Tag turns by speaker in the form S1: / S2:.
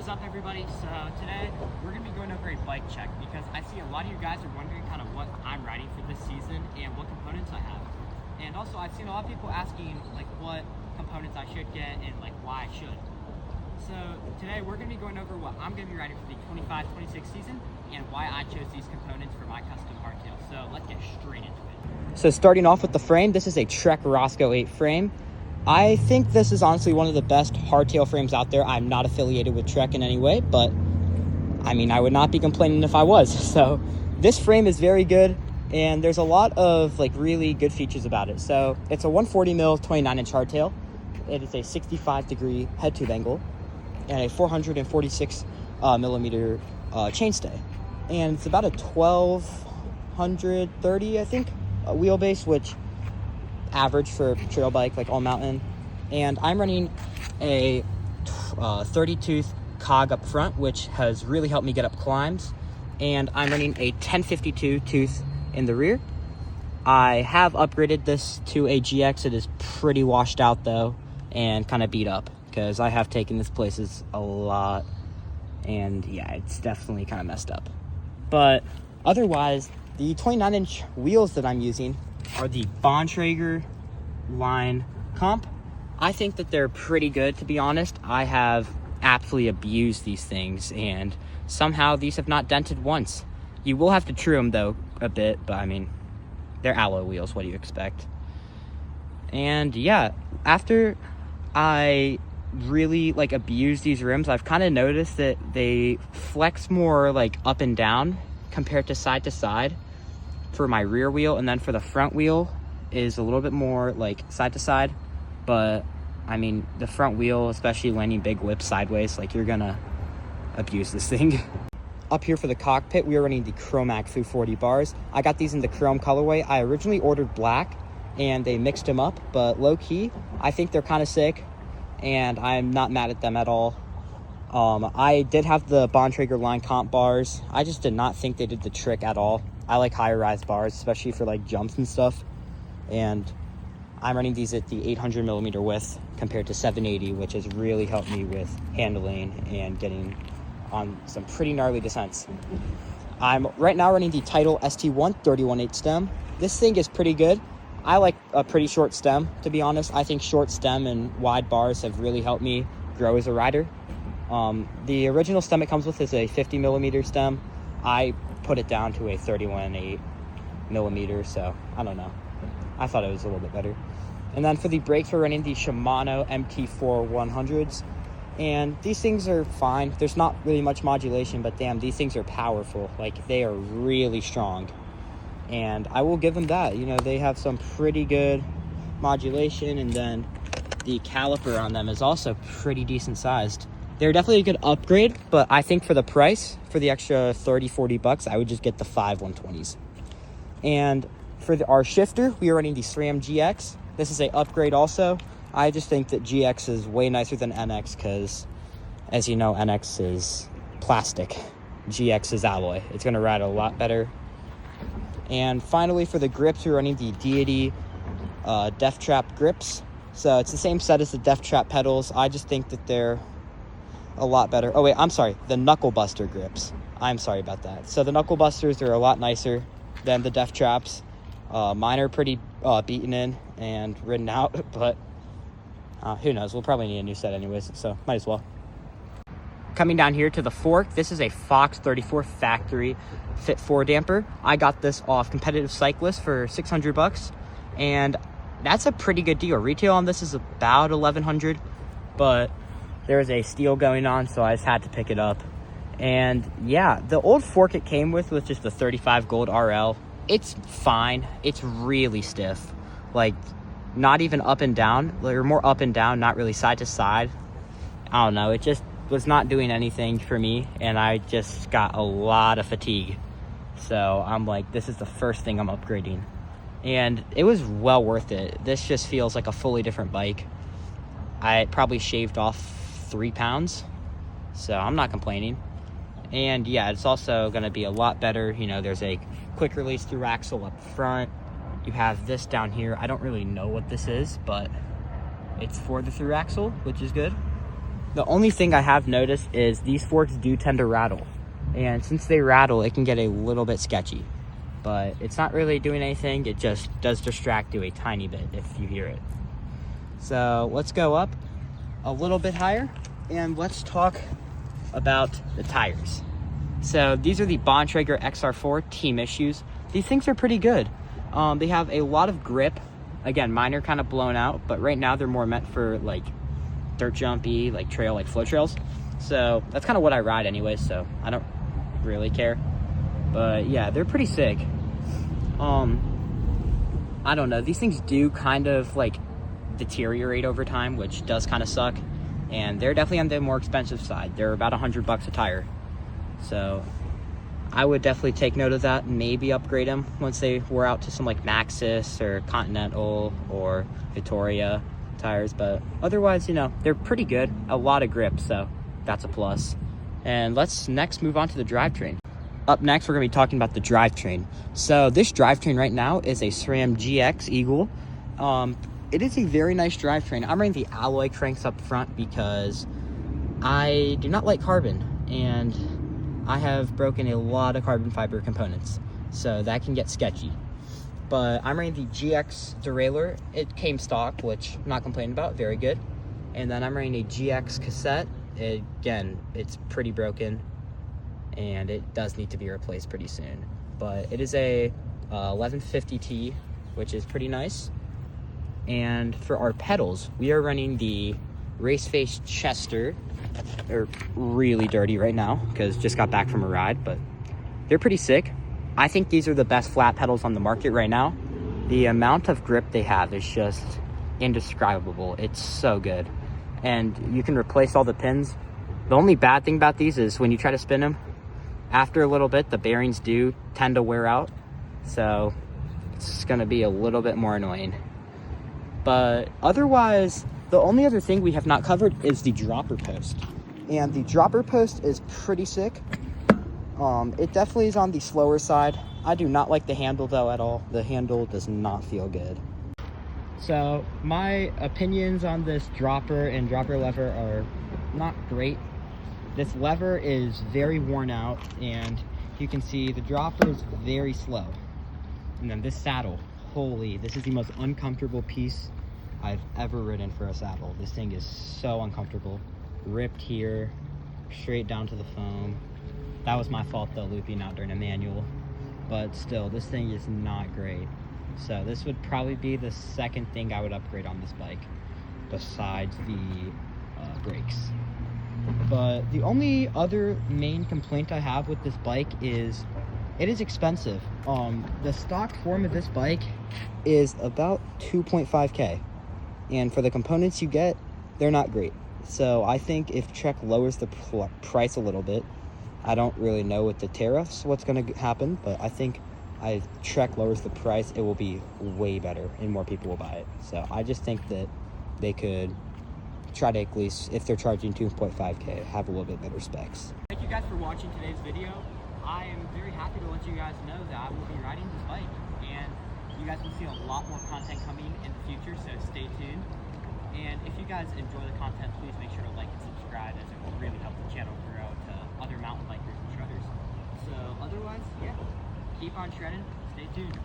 S1: up, everybody? So today we're going to be going over a bike check because I see a lot of you guys are wondering kind of what I'm riding for this season and what components I have. And also I've seen a lot of people asking like what components I should get and like why I should. So today we're going to be going over what I'm going to be riding for the 25-26 season and why I chose these components for my custom hardtail. So let's get straight into it.
S2: So starting off with the frame, this is a Trek Roscoe 8 frame. I think this is honestly one of the best hardtail frames out there. I'm not affiliated with Trek in any way, but I mean, I would not be complaining if I was. So this frame is very good, and there's a lot of like really good features about it. So it's a 140 mil 29-inch hardtail. It is a 65-degree head tube angle and a 446 millimeter chainstay. And it's about a 1230, I think, wheelbase, which average for a trail bike, like all mountain. And I'm running a 30-tooth cog up front, which has really helped me get up climbs. And I'm running a 1052 tooth in the rear. I have upgraded this to a GX. It is pretty washed out though, and kind of beat up, because I have taken this places a lot. And yeah, it's definitely kind of messed up. But otherwise, the 29-inch wheels that I'm using are the Bontrager line comp. I think that they're pretty good, to be honest. I have absolutely abused these things, and somehow these have not dented once. You will have to trim them though a bit, but I mean, they're alloy wheels, what do you expect? And yeah, after I really like abuse these rims, I've kind of noticed that they flex more like up and down compared to side for my rear wheel, and then for the front wheel is a little bit more like side to side. But I mean, the front wheel, especially landing big whips sideways, like you're gonna abuse this thing. Up here for the cockpit, we are running the Chromac 240 bars. I got these in the chrome colorway. I originally ordered black and they mixed them up, but low key, I think they're kind of sick and I'm not mad at them at all. I did have the Bontrager line comp bars. I just did not think they did the trick at all. I like higher rise bars, especially for like jumps and stuff. And I'm running these at the 800 millimeter width compared to 780, which has really helped me with handling and getting on some pretty gnarly descents. I'm right now running the Title ST1 31/8 stem. This thing is pretty good. I like a pretty short stem, to be honest. I think short stem and wide bars have really helped me grow as a rider. The original stem it comes with is a 50 millimeter stem. I put it down to a 31/8 millimeter, so I don't know. I thought it was a little bit better. And then for the brakes, we're running the Shimano MT4 100s. And these things are fine. There's not really much modulation, but damn, these things are powerful. Like, they are really strong. And I will give them that. You know, they have some pretty good modulation, and then the caliper on them is also pretty decent sized. They're definitely a good upgrade, but I think for the price, for the extra 30-40 bucks, I would just get the 5 120s. And for our shifter, we are running the SRAM GX. This is a upgrade also. I just think that GX is way nicer than NX because, as you know, NX is plastic. GX is alloy. It's going to ride a lot better. And finally, for the grips, we're running the Deity Death Trap grips. So it's the same set as the Death Trap pedals. I just think that they're a lot better. Oh wait, I'm sorry, the Knuckle Buster grips. I'm sorry about that. So the Knuckle Busters are a lot nicer than the Death Traps. Mine are pretty beaten in and ridden out, but who knows? We'll probably need a new set anyways, so might as well. Coming down here to the fork, this is a Fox 34 factory Fit 4 damper. I got this off Competitive Cyclist for 600 bucks, and that's a pretty good deal. Retail on this is about 1100, but there was a steal going on, so I just had to pick it up. And yeah, the old fork it came with was just a 35 gold RL. It's fine. It's really stiff. Like, not even up and down. Or more up and down, not really side to side. I don't know. It just was not doing anything for me, and I just got a lot of fatigue. So I'm like, this is the first thing I'm upgrading. And it was well worth it. This just feels like a fully different bike. I probably shaved off 3 pounds, so I'm not complaining. And yeah, it's also going to be a lot better. You know, there's a quick release through axle up front. You have this down here. I don't really know what this is, but it's for the through axle, which is good. The only thing I have noticed is these forks do tend to rattle. And since they rattle, it can get a little bit sketchy. But it's not really doing anything. It just does distract you a tiny bit if you hear it. So let's go up a little bit higher and let's talk about the tires. So these are the Bontrager XR4 team issues. These things are pretty good. They have a lot of grip. Again, mine are kind of blown out, but right now they're more meant for like dirt jumpy, like trail, like flow trails. So that's kind of what I ride anyway, so I don't really care. But yeah, they're pretty sick. I don't know, these things do kind of like deteriorate over time, which does kind of suck. And they're definitely on the more expensive side. They're about $100 a tire. So I would definitely take note of that and maybe upgrade them once they wore out to some like Maxxis or Continental or Vittoria tires. But otherwise, you know, they're pretty good. A lot of grip, so that's a plus. And let's next move on to the drivetrain. Up next, we're going to be talking about the drivetrain. So this drivetrain right now is a SRAM GX Eagle. It is a very nice drivetrain. I'm running the alloy cranks up front because I do not like carbon, and I have broken a lot of carbon fiber components, so that can get sketchy. But I'm running the GX derailleur. It came stock, which I'm not complaining about, very good. And then I'm running a GX cassette. Again, it's pretty broken, and it does need to be replaced pretty soon. But it is a 1150T, which is pretty nice. And for our pedals, we are running the Race Face Chester. They're really dirty right now because just got back from a ride, but they're pretty sick. I think these are the best flat pedals on the market right now. The amount of grip they have is just indescribable. It's so good. And you can replace all the pins. The only bad thing about these is when you try to spin them, after a little bit, the bearings do tend to wear out. So it's gonna be a little bit more annoying. But otherwise, the only other thing we have not covered is the dropper post. And the dropper post is pretty sick. It definitely is on the slower side. I do not like the handle though at all. The handle does not feel good. So my opinions on this dropper and dropper lever are not great. This lever is very worn out, and you can see the dropper is very slow. And then this saddle, holy, this is the most uncomfortable piece I've ever ridden for a saddle. This thing is so uncomfortable. Ripped here, straight down to the foam. That was my fault though, looping out during a manual. But still, this thing is not great. So this would probably be the second thing I would upgrade on this bike, besides the brakes. But the only other main complaint I have with this bike is it is expensive. The stock form of this bike is about 2.5K. And for the components you get, they're not great. So I think if Trek lowers the price a little bit, I don't really know with the tariffs what's going to happen, but I think if Trek lowers the price, it will be way better and more people will buy it. So I just think that they could try to, at least if they're charging 2.5K, have a little bit better specs.
S1: Thank you guys for watching today's video. I am very happy to let you guys know that I will be riding this bike, and you guys will see a lot more content coming in the future, so stay tuned. And if you guys enjoy the content, please make sure to like and subscribe, as it will really help the channel grow to other mountain bikers and shredders. So otherwise, yeah, keep on shredding, stay tuned.